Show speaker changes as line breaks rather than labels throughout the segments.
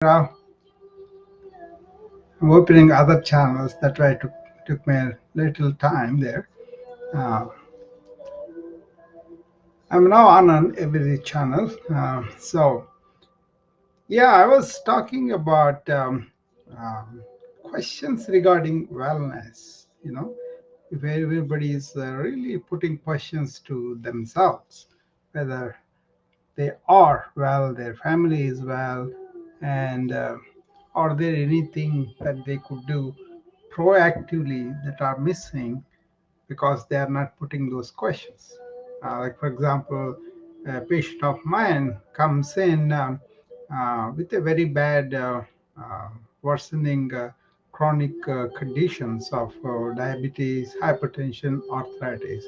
I'm opening other channels. That why took me a little time there. Uh, I'm now on every channel. So yeah, I was talking about questions regarding wellness. If everybody is really putting questions to themselves, whether they are well, their family is well, and are there anything that they could do proactively that are missing because they are not putting those questions. Like, for example, a patient of mine comes in with a very bad uh, worsening chronic conditions of diabetes, hypertension, arthritis.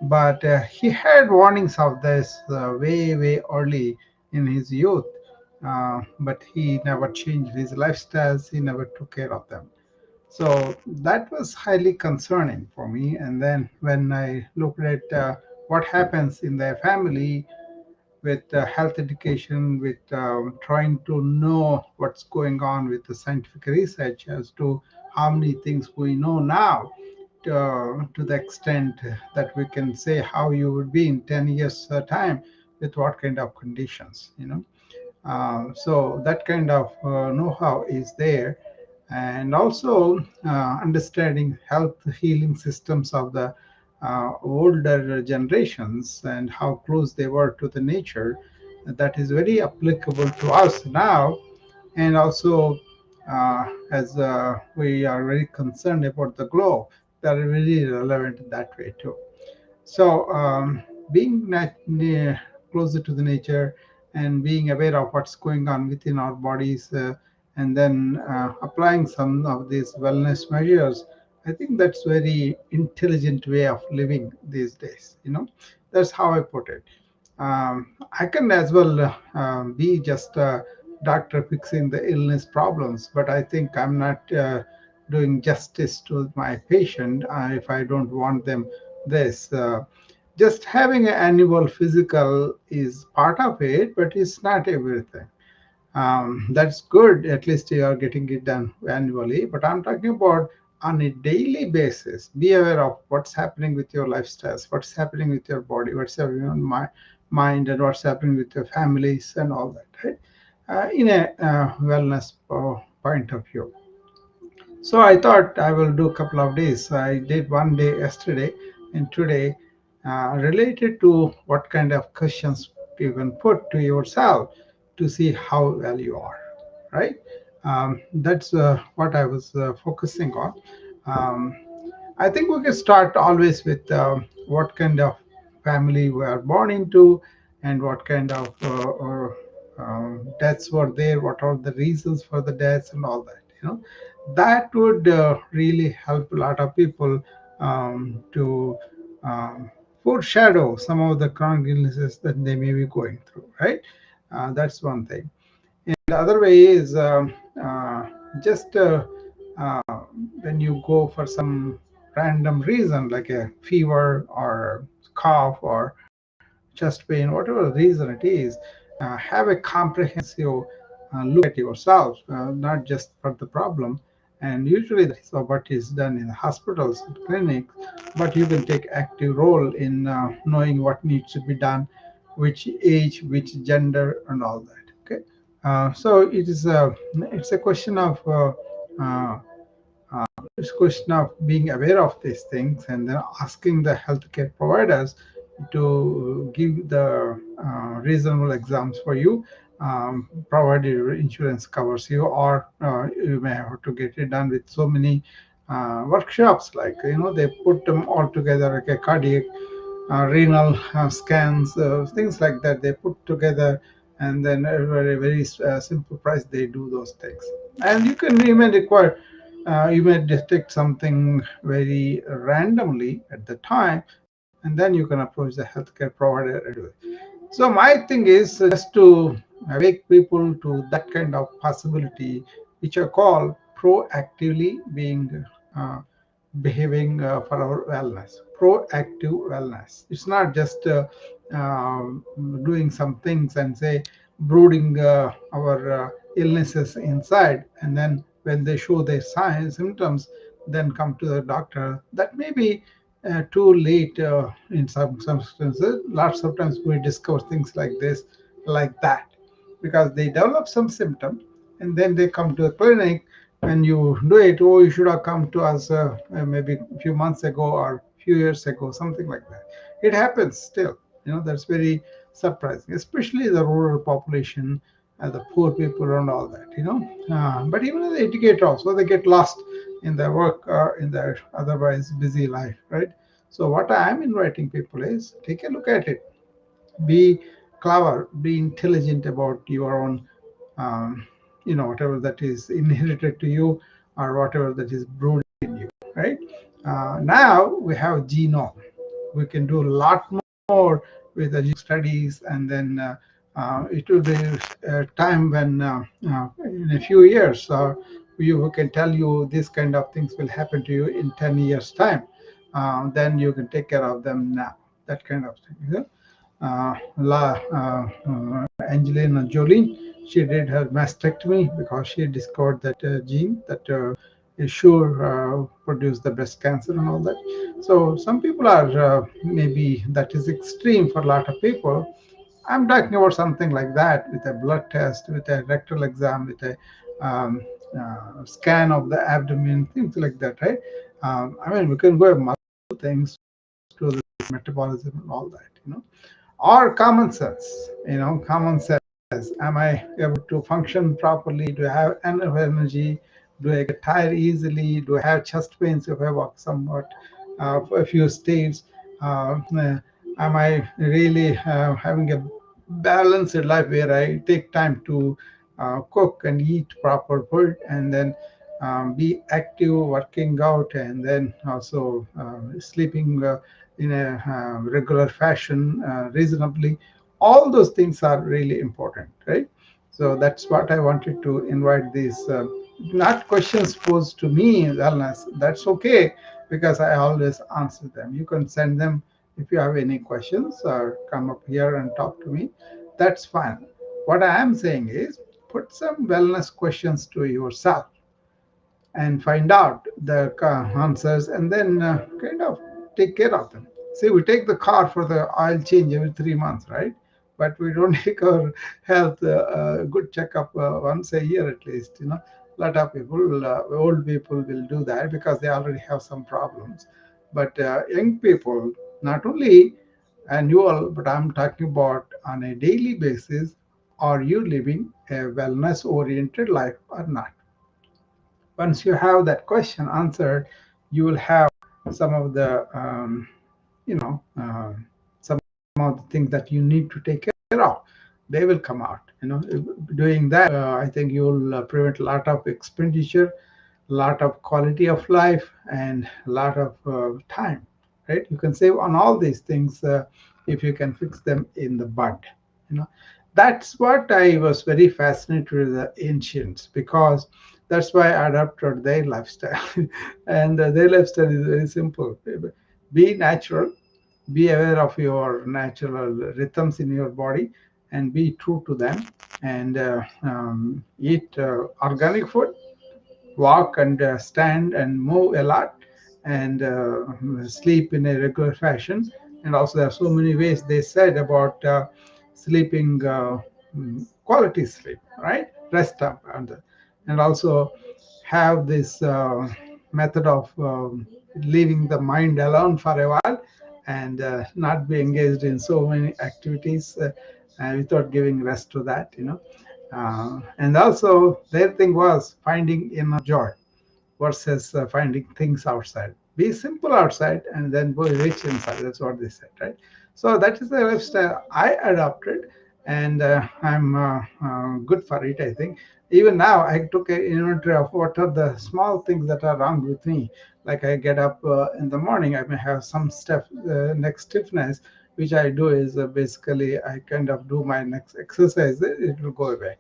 But he had warnings of this way, way early in his youth. But he never changed his lifestyles, he never took care of them. So that was highly concerning for me. And then when I looked at what happens in their family with health education, with trying to know what's going on with the scientific research as to how many things we know now, to the extent that we can say how you would be in 10 years' time with what kind of conditions. So that kind of know-how is there, and also understanding health healing systems of the older generations and how close they were to the nature. That is very applicable to us now, and also as we are very concerned about the globe, they are very relevant that way too. So, being closer to the nature and being aware of what's going on within our bodies, and then applying some of these wellness measures, I think that's very intelligent way of living these days. That's how I put it. I can as well be just a doctor fixing the illness problems, but I think I'm not doing justice to my patient if I don't want them this. Just having an annual physical is part of it, but it's not everything. That's good. At least you are getting it done annually. But I'm talking about on a daily basis. Be aware of what's happening with your lifestyles, what's happening with your body, what's happening on my mind, and what's happening with your families and all that, right? In a wellness point of view. So I thought I will do a couple of days. I did one day yesterday and today, related to what kind of questions you can put to yourself to see how well you are, right? That's what I was focusing on. Um, I think we can start always with what kind of family we are born into, and what kind of deaths were there, what are the reasons for the deaths, and all that. That would really help a lot of people to um, foreshadow some of the chronic illnesses that they may be going through, right? That's one thing. And the other way is just uh, when you go for some random reason, like a fever or cough or chest pain, whatever reason it is, have a comprehensive look at yourself, not just for the problem. And usually that's what is done in hospitals and clinics, but you can take active role in knowing what needs to be done, which age, which gender, and all that. Okay, so it's a question of uh, it's a question of being aware of these things and then asking the healthcare providers to give the reasonable exams for you, provided your insurance covers you, or you may have to get it done with so many workshops. Like, they put them all together, like a cardiac, renal scans, things like that. They put together, and then at a very, very simple price they do those things. And you may require, you may detect something very randomly at the time, and then you can approach the healthcare provider anyway. So my thing is just to wake people to that kind of possibility, which I call proactively being behaving for our wellness. Proactive wellness. It's not just uh, doing some things and say brooding our illnesses inside, and then when they show their signs, symptoms, then come to the doctor. That may be too late in some instances. Lots of times we discover things like this, like that, because they develop some symptom, and then they come to the clinic. When you do it, oh, you should have come to us maybe a few months ago or a few years ago, something like that. It happens still. That's very surprising, especially the rural population, the poor people and all that. But even the educated also, they get lost in their work or in their otherwise busy life, right? So what I am inviting people is take a look at it. Be clever, be intelligent about your own, um, whatever that is inherited to you or whatever that is brewed in you, right? Now we have genome. We can do a lot more with the studies, and then it will be a time when in a few years we can tell you this kind of things will happen to you in 10 years time. Then you can take care of them now, that kind of thing. Angelina Jolie, she did her mastectomy because she discovered that gene that is sure produce the breast cancer and all that. So some people are maybe that is extreme for a lot of people. I'm talking about something like that with a blood test, with a rectal exam, with a scan of the abdomen, things like that, right? I mean, we can go multiple things to the metabolism and all that. Or common sense. Common sense. Am I able to function properly? Do I have enough energy? Do I get tired easily? Do I have chest pains if I walk somewhat for a few states? Am I really having a balanced life where I take time to cook and eat proper food, and then be active, working out, and then also sleeping in a regular fashion, reasonably. All those things are really important, right? So that's what I wanted to invite these, not questions posed to me, wellness. That's okay, because I always answer them. You can send them if you have any questions, or come up here and talk to me. That's fine. What I am saying is put some wellness questions to yourself and find out the answers, and then kind of take care of them. See, we take the car for the oil change every 3 months, right? But we don't take our health good checkup once a year at least. A lot of people, old people, will do that because they already have some problems. But young people, not only annual, but I'm talking about on a daily basis. Are you living a wellness oriented life or not? Once you have that question answered, you will have some of the some of the things that you need to take care of. They will come out. Doing that, I think you'll prevent a lot of expenditure, a lot of quality of life, and a lot of time. Right? You can save on all these things if you can fix them in the bud. You know, that's what I was very fascinated with the ancients, because that's why I adopted their lifestyle, and their lifestyle is very simple. Be natural, be aware of your natural rhythms in your body, and be true to them, and eat organic food, walk and stand and move a lot, and sleep in a regular fashion. And also, there are so many ways they said about sleeping, quality sleep, right? Rest up, and also have this method of leaving the mind alone for a while, and not be engaged in so many activities without giving rest to that. And also, their thing was finding inner joy versus finding things outside. Be simple outside and then be rich inside. That's what they said, right? So that is the lifestyle I adopted, and I'm good for it, I think. Even now, I took an inventory of what are the small things that are wrong with me. Like I get up in the morning, I may have some neck stiffness, which I do is basically I kind of do my next exercise, it will go away.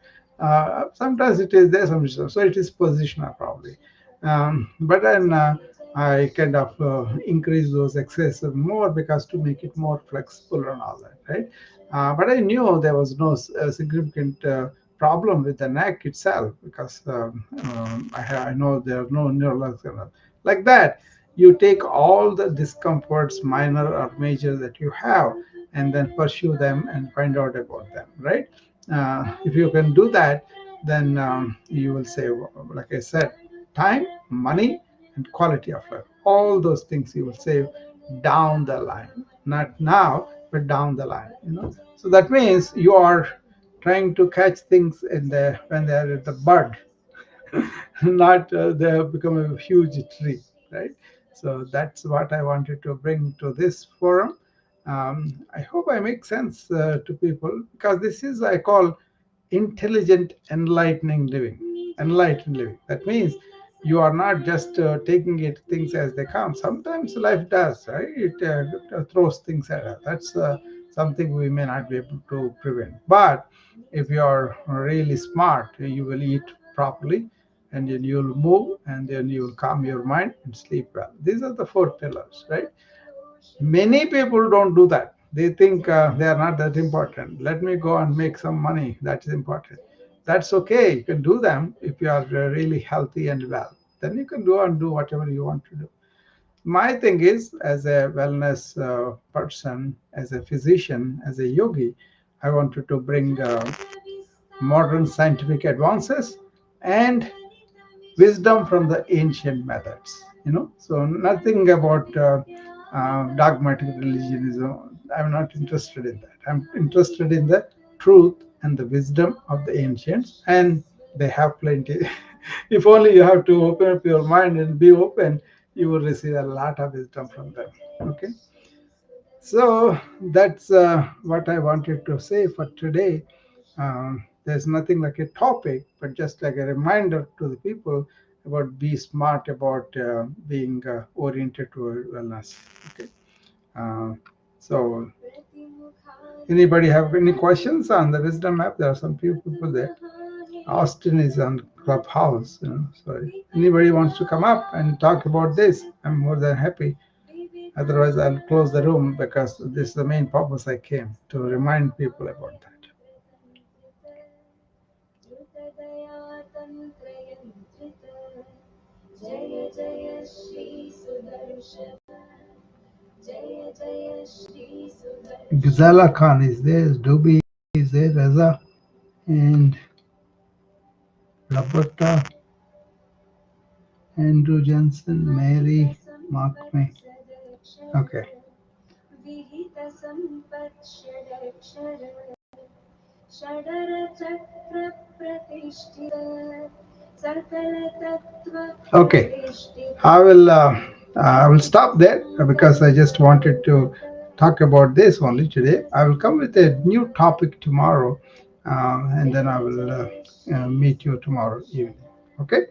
Sometimes it is there, so it is positional probably. But then I kind of increase those excessive more because to make it more flexible and all that, right? But I knew there was no significant problem with the neck itself because I know there are no neurological like that. You take all the discomforts, minor or major, that you have, and then pursue them and find out about them, right? If you can do that, then you will save, like I said, time, money, and quality of life. All those things you will save down the line, not now, but down the line. So that means you are trying to catch things in the when they are at the bud, not they have become a huge tree, right? So that's what I wanted to bring to this forum. I hope I make sense to people, because this is, I call, intelligent, enlightening living. Enlightened living. That means you are not just taking it things as they come. Sometimes life does, right? It throws things at us. That's something we may not be able to prevent. But if you are really smart, you will eat properly, and then you'll move, and then you'll calm your mind and sleep well. These are the four pillars, right? Many people don't do that. They think they are not that important. Let me go and make some money. That is important. That's okay. You can do them if you are really healthy and well. Then you can go and do whatever you want to do. My thing is, as a wellness person, as a physician, as a yogi, I wanted to bring modern scientific advances and wisdom from the ancient methods. So nothing about dogmatic religionism. I'm not interested in that. I'm interested in the truth and the wisdom of the ancients, and they have plenty. If only you have to open up your mind and be open, you will receive a lot of wisdom from them. Okay, so that's what I wanted to say for today. There's nothing like a topic, but just like a reminder to the people about be smart about being oriented to wellness. Okay. Uh, so, anybody have any questions on the wisdom app? There are some few people there. Austin is on Clubhouse. Sorry. Anybody wants to come up and talk about this? I'm more than happy. Otherwise, I'll close the room, because this is the main purpose I came to remind people about that. Gazala Khan is there, Doobie is there, Raza, and Roberta, Andrew Johnson, Mary, Mark May. Okay. Okay, I will stop there, because I just wanted to talk about this only today. I will come with a new topic tomorrow, and then I will meet you tomorrow evening. Okay.